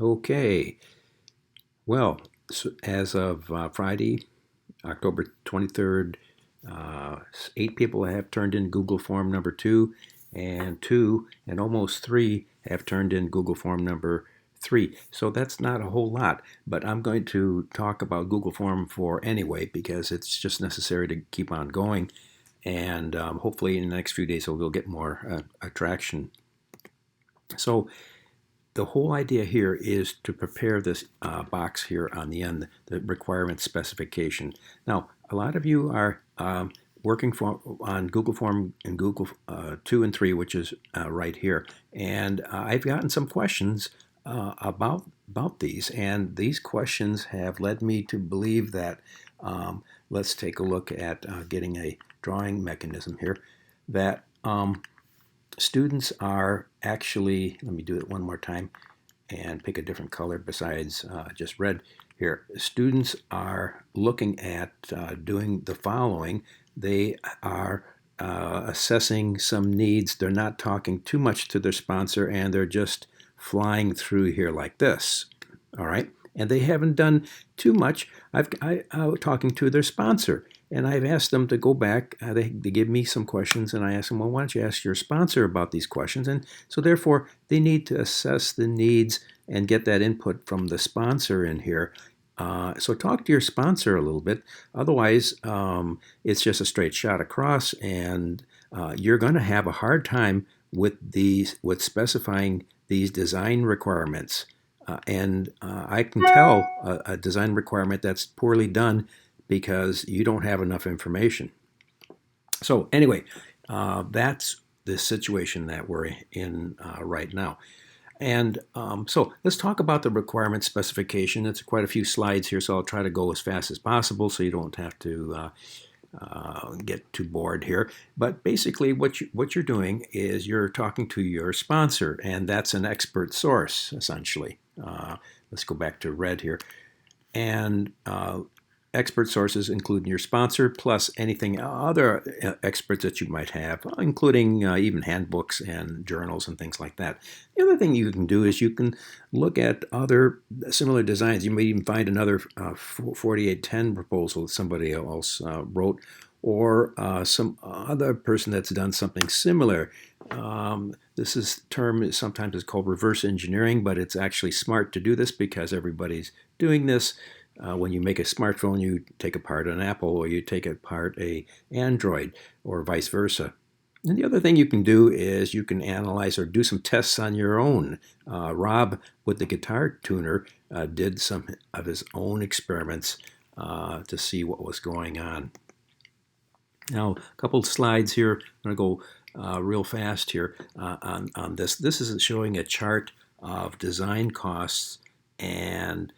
Okay, well, so as of Friday, October 23rd, 8 people have turned in Google Form number 2, and 2 and almost 3 have turned in Google Form number 3. So that's not a whole lot, but I'm going to talk about Google Form 4 anyway because it's just necessary to keep on going, and hopefully in the next few days we'll get more attraction. So the whole idea here is to prepare this box here on the end, the requirement specification. Now, a lot of you are working on Google Form and Google 2 and 3, which is right here. And I've gotten some questions about these, and these questions have led me to believe that, let's take a look at getting a drawing mechanism here, that students are actually, let me do it one more time and pick a different color besides just red here. Students are looking at doing the following. They are assessing some needs. They're not talking too much to their sponsor, and they're just flying through here like this. All right. And they haven't done too much. I'm talking to their sponsor, and I've asked them to go back. They give me some questions, and I ask them, well, why don't you ask your sponsor about these questions? And so therefore, they need to assess the needs and get that input from the sponsor in here. So talk to your sponsor a little bit. Otherwise, it's just a straight shot across, and you're going to have a hard time with specifying these design requirements. And I can tell a design requirement that's poorly done because you don't have enough information. So anyway, that's the situation that we're in right now. And so let's talk about the requirement specification. It's quite a few slides here, so I'll try to go as fast as possible so you don't have to get too bored here. But basically what you're doing is you're talking to your sponsor, and that's an expert source, essentially. Let's go back to red here. And expert sources include your sponsor plus anything other experts that you might have, including even handbooks and journals and things like that. The other thing you can do is you can look at other similar designs. You may even find another 4810 proposal that somebody else wrote, or some other person that's done something similar. This term is sometimes called reverse engineering, but it's actually smart to do this because everybody's doing this. When you make a smartphone, you take apart an Apple, or you take apart a Android, or vice versa. And the other thing you can do is you can analyze or do some tests on your own. Rob, with the guitar tuner, did some of his own experiments to see what was going on. Now, a couple slides here. I'm going to go real fast here on this. This is showing a chart of design costs and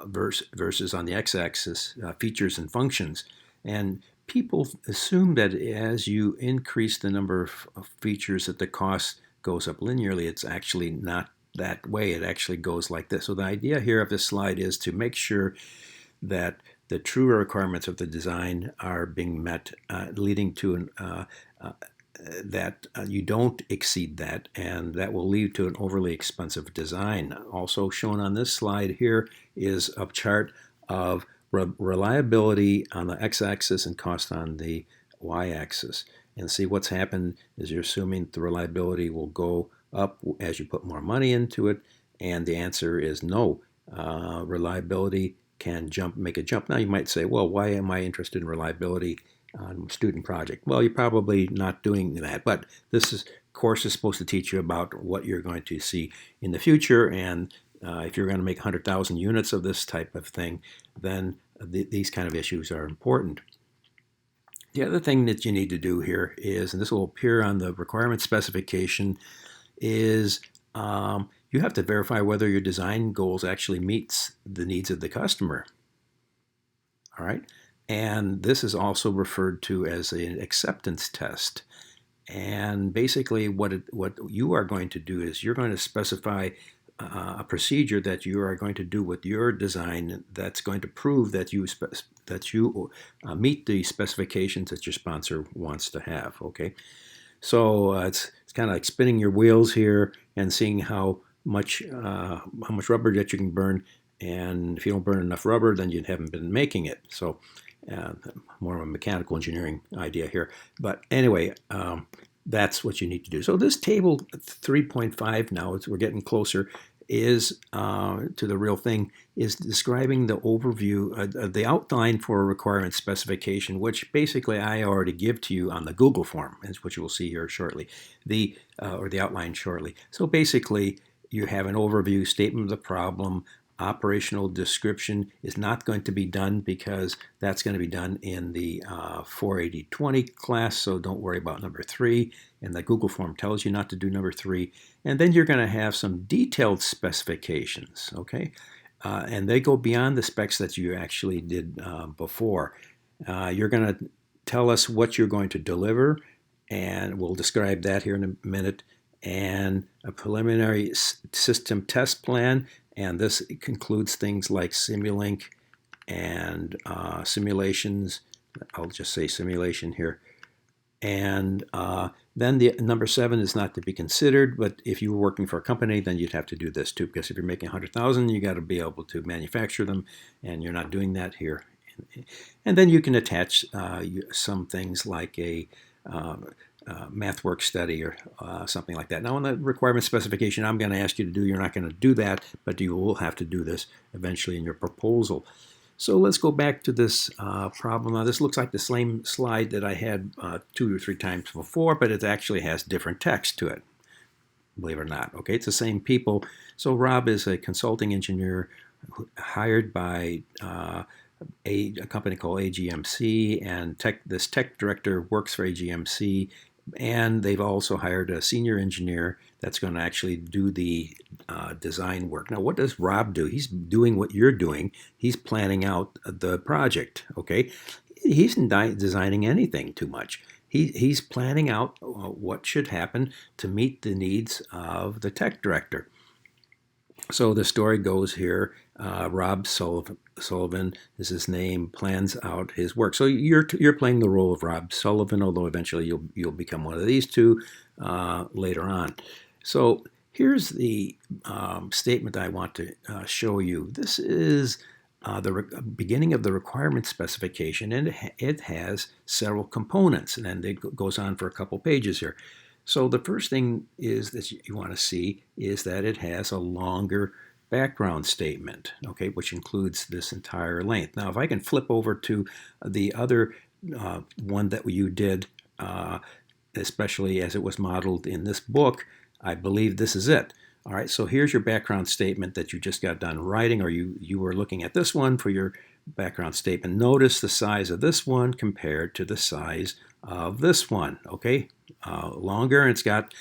versus on the x-axis features and functions. And people assume that as you increase the number of features that the cost goes up linearly. It's actually not that way. It actually goes like this. So the idea here of this slide is to make sure that the true requirements of the design are being met, leading to that you don't exceed that, and that will lead to an overly expensive design. Also shown on this slide here is a chart of reliability on the x-axis and cost on the y-axis. And see what's happened is you're assuming the reliability will go up as you put more money into it, and the answer is no. Reliability can make a jump. Now you might say, well, why am I interested in reliability on student project? Well, you're probably not doing that, but this course is supposed to teach you about what you're going to see in the future, and if you're going to make 100,000 units of this type of thing, then these kind of issues are important. The other thing that you need to do here is, and this will appear on the requirement specification, is you have to verify whether your design goals actually meets the needs of the customer. All right. And this is also referred to as an acceptance test. And basically what you are going to do is you're going to specify a procedure that you are going to do with your design that's going to prove that you meet the specifications that your sponsor wants to have. Okay, so it's kind of like spinning your wheels here and seeing how much rubber that you can burn, and if you don't burn enough rubber, then you haven't been making it. So more of a mechanical engineering idea here. But anyway, that's what you need to do. So this table 3.5 now, as we're getting closer, is to the real thing, is describing the overview, the outline for a requirement specification, which basically I already give to you on the Google form, which you will see here shortly, or the outline shortly. So basically, you have an overview, statement of the problem. Operational description is not going to be done because that's going to be done in the 48020 class, so don't worry about number 3. And the Google form tells you not to do number 3. And then you're going to have some detailed specifications, okay? And they go beyond the specs that you actually did before. You're going to tell us what you're going to deliver, and we'll describe that here in a minute, and a preliminary system test plan. And this concludes things like Simulink and simulations. I'll just say simulation here. And then the number 7 is not to be considered, but if you were working for a company, then you'd have to do this too, because if you're making 100,000, you got to be able to manufacture them, and you're not doing that here. And then you can attach some things like a math work study or something like that. Now, in the requirement specification I'm going to ask you to do, you're not going to do that, but you will have to do this eventually in your proposal. So let's go back to this problem. Now, this looks like the same slide that I had 2 or 3 times before, but it actually has different text to it, believe it or not. Okay, it's the same people. So Rob is a consulting engineer hired by a company called AGMC, and this tech director works for AGMC, and they've also hired a senior engineer that's going to actually do the design work. Now, what does Rob do? He's doing what you're doing. He's planning out the project, okay? He isn't designing anything too much. He's planning out what should happen to meet the needs of the tech director. So the story goes here, Rob Sullivan is his name, plans out his work. So you're playing the role of Rob Sullivan, although eventually you'll become one of these two later on. So here's the statement I want to show you. This is the beginning of the requirement specification, and it has several components, and then it goes on for a couple pages here. So the first thing is that you want to see is that it has a longer background statement, okay, which includes this entire length. Now, if I can flip over to the other one that you did, especially as it was modeled in this book, I believe this is it. All right, so here's your background statement that you just got done writing, or you were looking at this one for your background statement. Notice the size of this one compared to the size of this one, okay? Longer, and it's got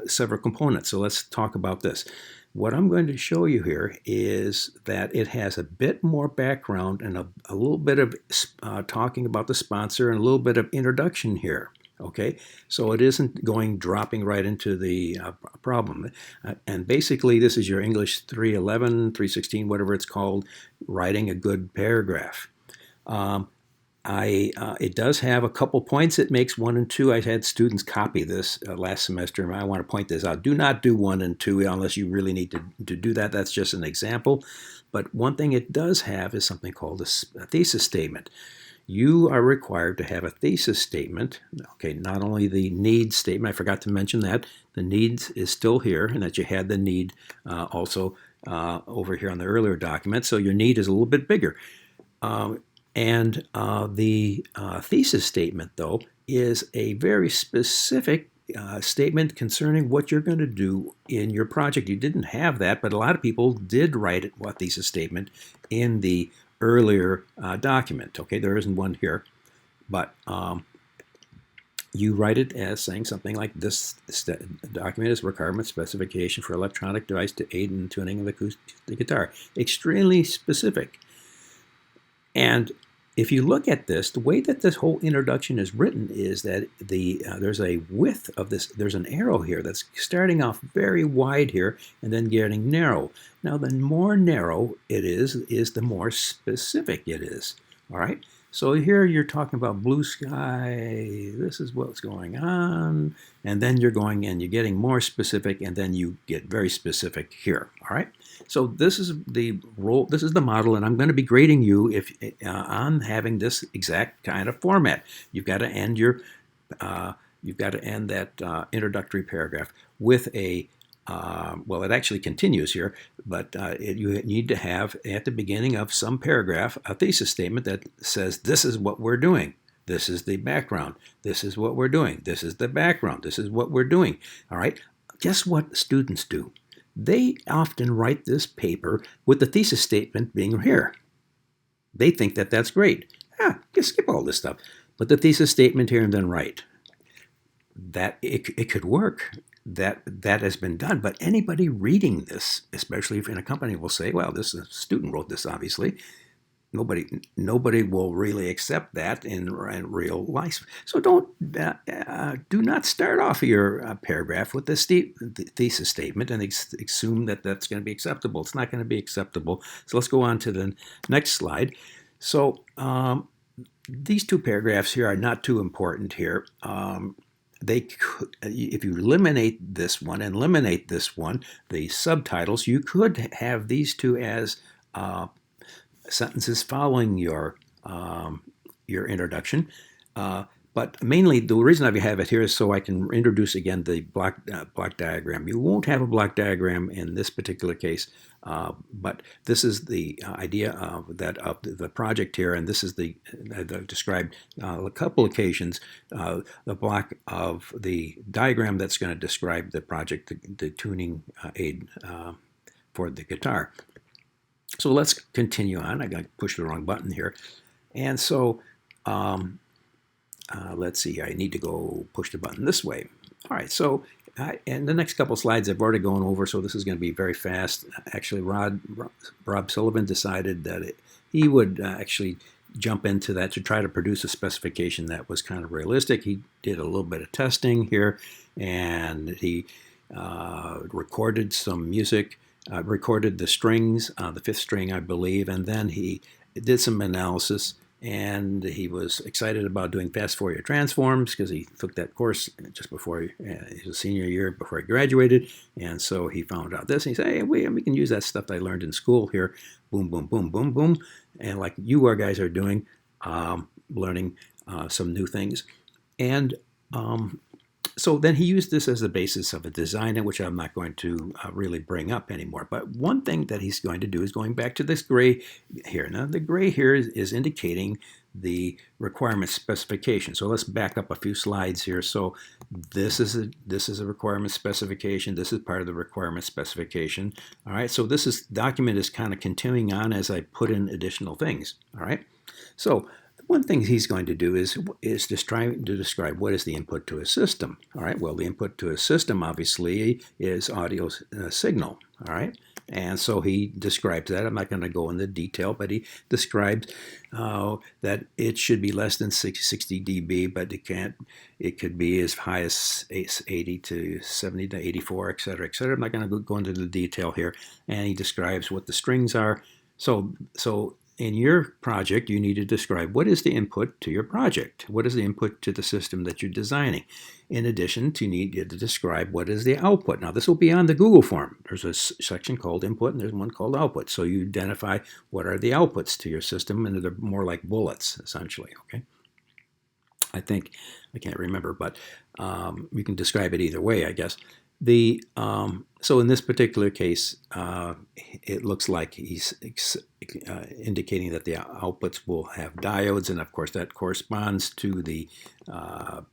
several components. So let's talk about this. What I'm going to show you here is that it has a bit more background and a little bit of talking about the sponsor and a little bit of introduction here. Okay, so it isn't dropping right into the problem. And basically, this is your English 311, 316, whatever it's called, writing a good paragraph. It does have a couple points it makes, 1 and 2. I had students copy this last semester, and I want to point this out. Do not do 1 and 2 unless you really need to do that. That's just an example. But one thing it does have is something called a thesis statement. You are required to have a thesis statement. Okay, not only the needs statement, I forgot to mention that. The needs is still here, and that you had the need also over here on the earlier document. So your need is a little bit bigger. And the thesis statement, though, is a very specific statement concerning what you're going to do in your project. You didn't have that, but a lot of people did write a thesis statement in the earlier document. Okay, there isn't one here, but you write it as saying something like this document is requirement specification for electronic device to aid in tuning of acoustic guitar. Extremely specific. And if you look at this, the way that this whole introduction is written is that there's a width of this, there's an arrow here that's starting off very wide here and then getting narrow. Now, the more narrow it is the more specific it is. All right? So here you're talking about blue sky, this is what's going on, and then you're going and you're getting more specific, and then you get very specific here, all right? So this is the role, this is the model, and I'm going to be grading you if on having this exact kind of format. You've got to end your, that introductory paragraph with a well, it actually continues here, but you need to have at the beginning of some paragraph a thesis statement that says this is what we're doing. This is the background. This is what we're doing. This is the background. This is what we're doing. All right. Guess what students do? They often write this paper with the thesis statement being here. They think that that's great. Just skip all this stuff. Put the thesis statement here and then write. That it could work. That has been done, but anybody reading this, especially if in a company, will say, well, this is a student wrote this, obviously. Nobody will really accept that in real life. So do not start off your paragraph with the thesis statement and assume that that's going to be acceptable. It's not going to be acceptable. So let's go on to the next slide. So these two paragraphs here are not too important here. They could, if you eliminate this one and eliminate this one, the subtitles, you could have these two as sentences following your introduction. But mainly, the reason I have it here is so I can introduce again the block diagram. You won't have a block diagram in this particular case, but this is the idea of the project here, and this is I've described a couple occasions the block of the diagram that's going to describe the project, the tuning aid for the guitar. So let's continue on. I got to push the wrong button here, and so. Let's see, I need to go push the button this way. All right, so and the next couple slides I've already gone over, so this is going to be very fast. Actually, Rob Sullivan decided that he would actually jump into that to try to produce a specification that was kind of realistic. He did a little bit of testing here, and he recorded some music, recorded the strings, the fifth string, I believe, and then he did some analysis. And he was excited about doing fast Fourier transforms because he took that course just before his senior year before he graduated. And so he found out this, and he said, hey, we can use that stuff that I learned in school here. Boom, boom, boom, boom, boom. And like you guys are doing, learning some new things. And so then he used this as the basis of a design, which I'm not going to really bring up anymore. But one thing that he's going to do is going back to this gray here. Now, the gray here is indicating the requirement specification. So let's back up a few slides here. So this is a requirement specification. This is part of the requirement specification. All right. So this document is kind of continuing on as I put in additional things. All right. So one thing he's going to do is just try to describe what is the input to a system. All right, well, the input to a system, obviously, is audio signal. All right, and so he describes that. I'm not going to go into detail, but he describes that it should be less than 60 dB, but it could be as high as 80 to 70 to 84, et cetera, et cetera. I'm not going to go into the detail here. And he describes what the strings are. So in your project, you need to describe what is the input to your project. What is the input to the system that you're designing? In addition, you need to describe what is the output. Now, this will be on the Google form. There's a section called input, and there's one called output. So you identify what are the outputs to your system, and they're more like bullets, essentially, okay? I think, I can't remember, but you can describe it either way, I guess. So in this particular case, it looks like he's indicating that the outputs will have diodes, and of course that corresponds to the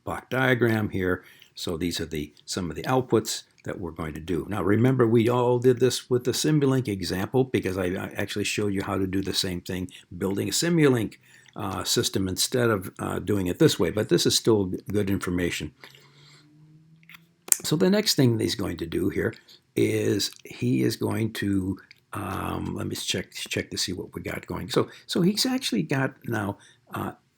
block diagram here. So these are some of the outputs that we're going to do. Now remember, we all did this with the Simulink example because I actually showed you how to do the same thing, building a Simulink system instead of doing it this way, but this is still good information. So the next thing he's going to do here is he is going to, let me check to see what we got going. So he's actually got now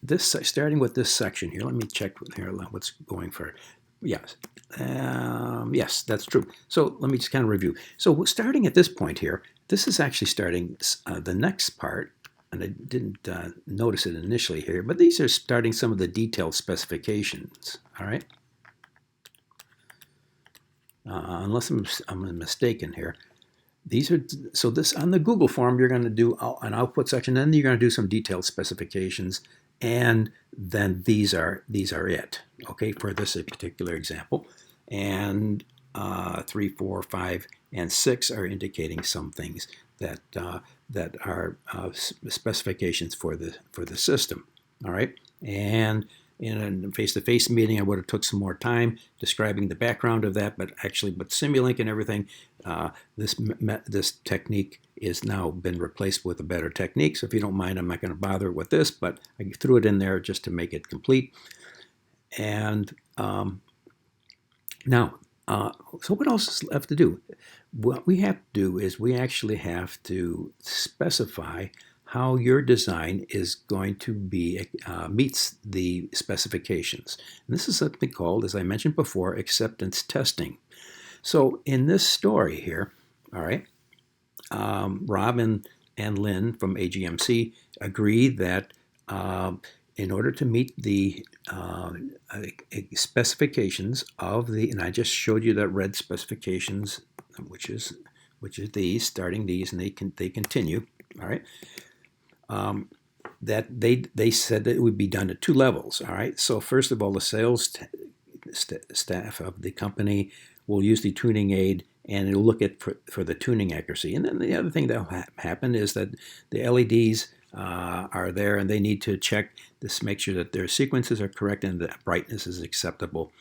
this, starting with this section here. Let me check here what's going for. Yes, yes, that's true. So let me just kind of review. So starting at this point here, this is actually starting the next part and I didn't notice it initially here, but these are starting some of the detailed specifications, all right? Unless I'm mistaken here. These are, so this, on the Google form, you're going to do an output section, then you're going to do some detailed specifications, and then these are it, okay, for this particular example. And 3, 4, 5, and 6 are indicating some things that that are specifications for the system. All right, and in a face-to-face meeting, I would have took some more time describing the background of that, but actually, with Simulink and everything, this technique is now been replaced with a better technique. So if you don't mind, I'm not going to bother with this, but I threw it in there just to make it complete. And now, so what else is left to do? What we have to do is we actually have to specify how your design is going to be meets the specifications. And this is something called, as I mentioned before, acceptance testing. So in this story here, all right, Rob and Lynn from AGMC agree that in order to meet the specifications of the, and I just showed you that red specifications, which is these, starting these, and they continue, all right. That they said that it would be done at 2 levels. All right. So first of all, the sales staff of the company will use the tuning aid, and it'll look at for the tuning accuracy. And then the other thing that will happen is that the LEDs are there, and they need to check this, make sure that their sequences are correct and the brightness is acceptable.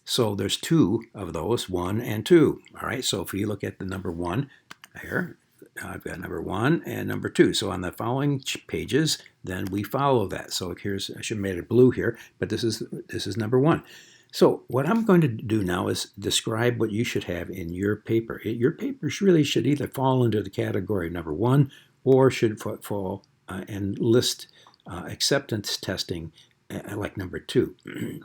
So there's 2 of those, 1 and 2. All right. So if you look at the number 1 here, I've got number 1 and number 2. So on the following pages, then we follow that. So here's, I should have made it blue here, but this is number 1. So what I'm going to do now is describe what you should have in your paper. Your paper really should either fall into the category number 1 or should fall and list acceptance testing like number 2.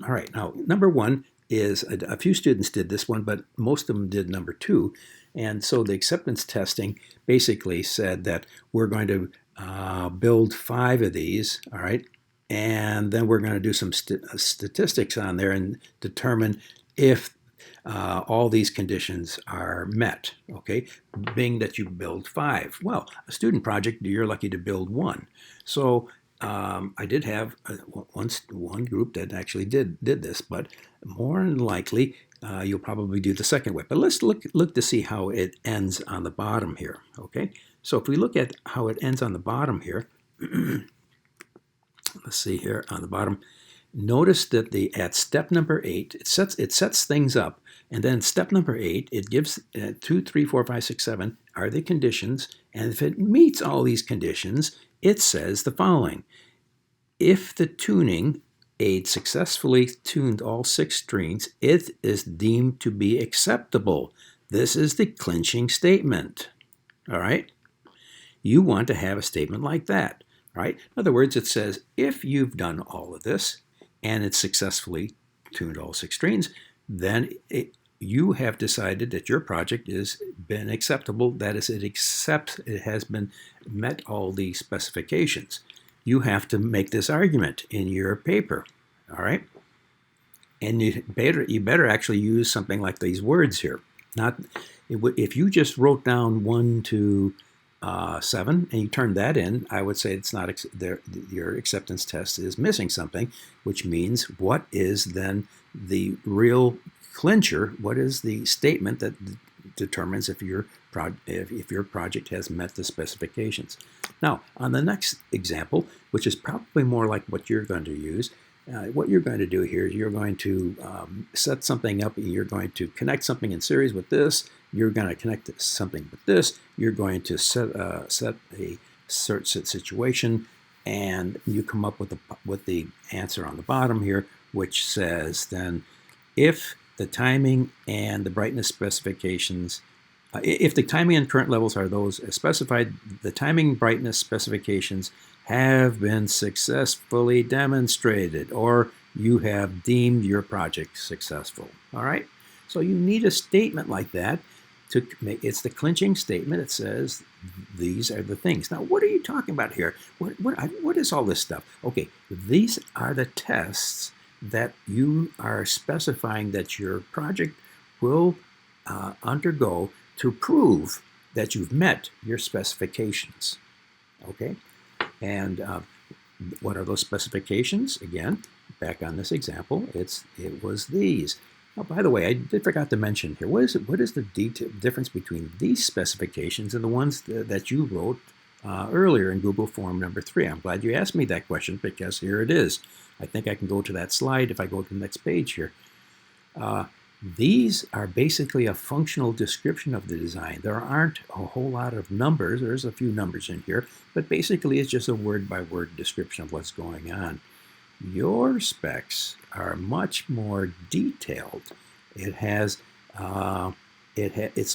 All right, now number 1 is, a few students did this one, but most of them did number 2. And so the acceptance testing basically said that we're going to build 5 of these, all right, and then we're going to do some statistics on there and determine if all these conditions are met, okay, being that you build 5. Well, a student project, you're lucky to build 1. So I did have one group that actually did this, but more than likely, you'll probably do the second way. But let's look to see how it ends on the bottom here, okay? So if we look at how it ends on the bottom here, let's see here on the bottom, notice that at step number 8, it sets things up, and then step number 8, it gives 2, 3, 4, 5, 6, 7 are the conditions, and if it meets all these conditions, it says the following: if the tuning aid successfully tuned all 6 strings, it is deemed to be acceptable. This is the clinching statement. All right? You want to have a statement like that, right? In other words, it says if you've done all of this and it's successfully tuned all 6 strings, then you have decided that your project has been acceptable. That is, it has been met all the specifications. You have to make this argument in your paper, all right? And you better actually use something like these words here. Not if you just wrote down 1 to 7 and you turned that in, I would say it's not your acceptance test is missing something, which means what is then the real clincher? What is the statement that determines if your project has met the specifications? Now, on the next example, which is probably more like what you're going to use, what you're going to do here is you're going to set something up. You're going to connect something in series with this. You're going to connect something with this. You're going to set a search situation, and you come up with the answer on the bottom here, which says then if the timing and the brightness specifications, if the timing and current levels are those specified, the timing brightness specifications have been successfully demonstrated, or you have deemed your project successful. All right? So you need a statement like that to make, it's the clinching statement. It says these are the things. Now, what are you talking about here? What is all this stuff? Okay, these are the tests that you are specifying that your project will undergo to prove that you've met your specifications. Okay, and what are those specifications? Again, back on this example, it was these. Oh, by the way, I forgot to mention here, what is the difference between these specifications and the ones that you wrote earlier in Google Form number 3? I'm glad you asked me that question, because here it is. I think I can go to that slide if I go to the next page here. These are basically a functional description of the design. There aren't a whole lot of numbers. There's a few numbers in here, but basically it's just a word-by-word description of what's going on. Your specs are much more detailed. It's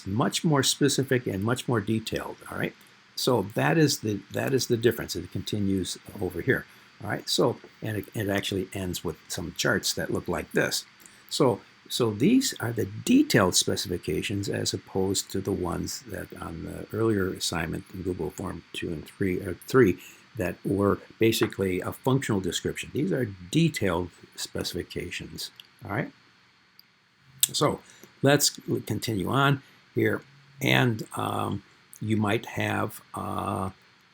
much more specific and much more detailed. All right. So that is the difference. It continues over here. All right. So and it actually ends with some charts that look like this. So these are the detailed specifications, as opposed to the ones that on the earlier assignment in Google Form 2 and 3 that were basically a functional description. These are detailed specifications. All right. So let's continue on here, and you might have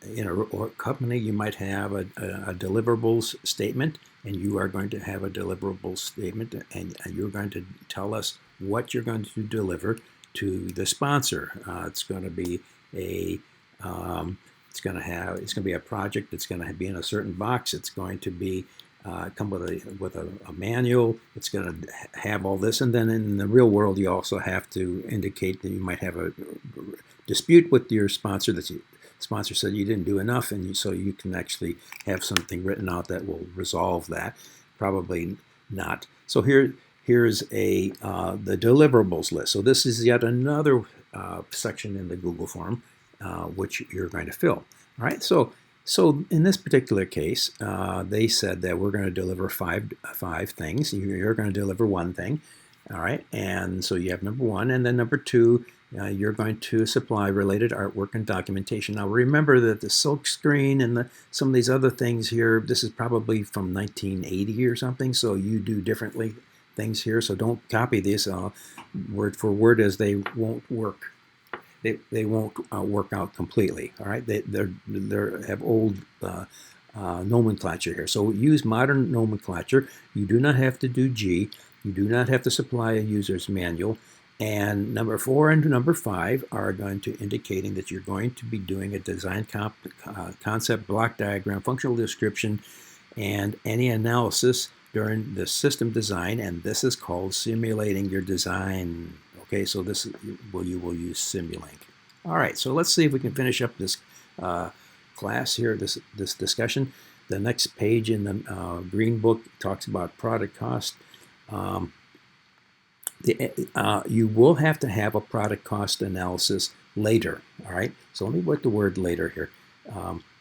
in a company, you might have a deliverables statement, and you are going to have a deliverables statement, and you're going to tell us what you're going to deliver to the sponsor. It's going to be it's going to be a project that's going to be in a certain box. It's going to be come with a manual. It's going to have all this, and then in the real world, you also have to indicate that you might have a dispute with your sponsor that the sponsor said you didn't do enough, and so you can actually have something written out that will resolve that. Probably not. So here's the deliverables list. So this is yet another section in the Google form which you're going to fill. All right. So in this particular case, they said that we're going to deliver five things. You're going to deliver one thing. All right. And so you have number 1, and then number 2. You're going to supply related artwork and documentation. Now remember that the silk screen and some of these other things here, this is probably from 1980 or something, so you do differently things here. So don't copy these word for word, as they won't work. They won't work out completely. All right, they have old nomenclature here. So use modern nomenclature. You do not have to do G. You do not have to supply a user's manual. And number 4 and number 5 are going to indicating that you're going to be doing a design concept, block diagram, functional description, and any analysis during the system design. And this is called simulating your design. Okay, so you will use Simulink. All right, so let's see if we can finish up this class here, this discussion. The next page in the Green Book talks about product cost. You will have to have a product cost analysis later. All right, so let me put the word later here.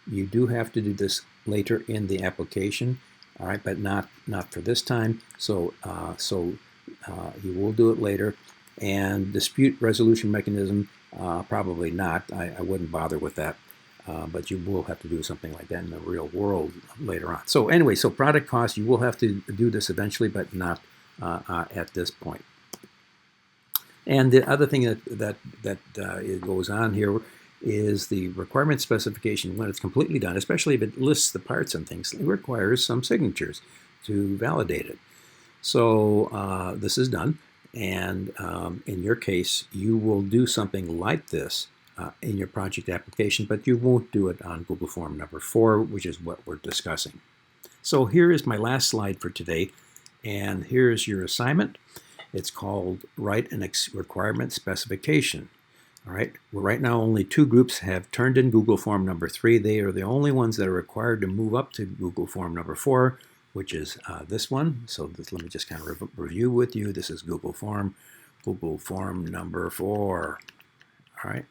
You do have to do this later in the application. All right, but not for this time. So you will do it later. And dispute resolution mechanism, probably not. I wouldn't bother with that. But you will have to do something like that in the real world later on. So anyway, so product cost, you will have to do this eventually, but not at this point. And the other thing that it goes on here is the requirement specification. When it's completely done, especially if it lists the parts and things, it requires some signatures to validate it. So this is done, and in your case, you will do something like this in your project application, but you won't do it on Google Form number 4, which is what we're discussing. So here is my last slide for today, and here's your assignment. It's called Write an Requirement Specification. All right. Well, right now, only 2 groups have turned in Google Form number 3. They are the only ones that are required to move up to Google Form number 4, which is this one. So let me just kind of review with you. This is Google Form number 4. All right.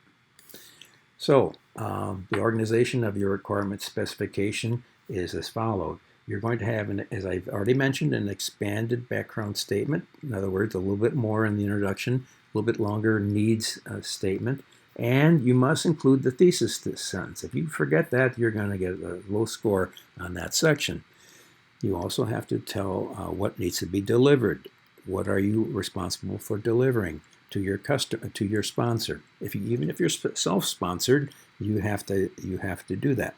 So the organization of your requirement specification is as follows. You're going to have, as I've already mentioned, an expanded background statement. In other words, a little bit more in the introduction, a little bit longer needs statement, And you must include the thesis sentence. If you forget that, you're going to get a low score on that section. You also have to tell what needs to be delivered. What are you responsible for delivering to your customer, to your sponsor? Even if you're self-sponsored, you have to do that.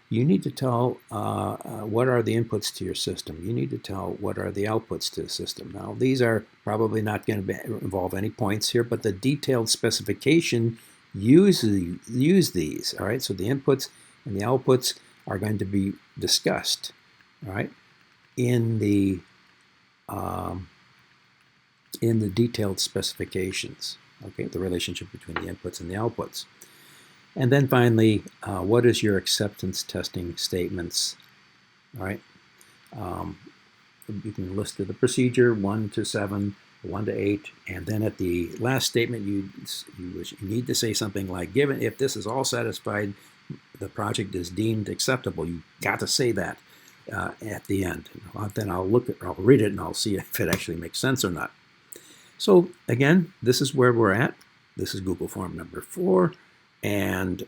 You need to tell what are the inputs to your system. You need to tell what are the outputs to the system. Now, these are probably not going to involve any points here, but the detailed specification use these. All right, so the inputs and the outputs are going to be discussed. All right, in the detailed specifications. Okay, the relationship between the inputs and the outputs. And then finally, what is your acceptance testing statements? All right. You can list the procedure 1 to 7, 1 to 8, and then at the last statement, you need to say something like, given if this is all satisfied, the project is deemed acceptable. You got to say that at the end. Then I'll read it and I'll see if it actually makes sense or not. So again, this is where we're at. This is Google Form number 4. And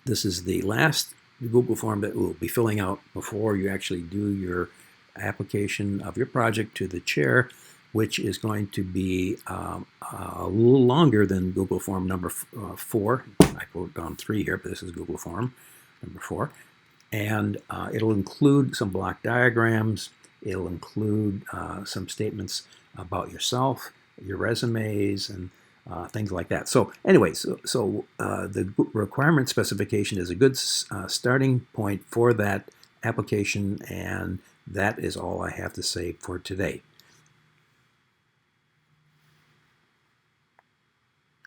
this is the last Google form that we'll be filling out before you actually do your application of your project to the chair, which is going to be a little longer than Google Form number 4. I wrote down 3 here, but this is Google Form number 4. And it'll include some block diagrams. It'll include some statements about yourself, your resumes, and things like that. So anyway, the requirement specification is a good starting point for that application, and that is all I have to say for today.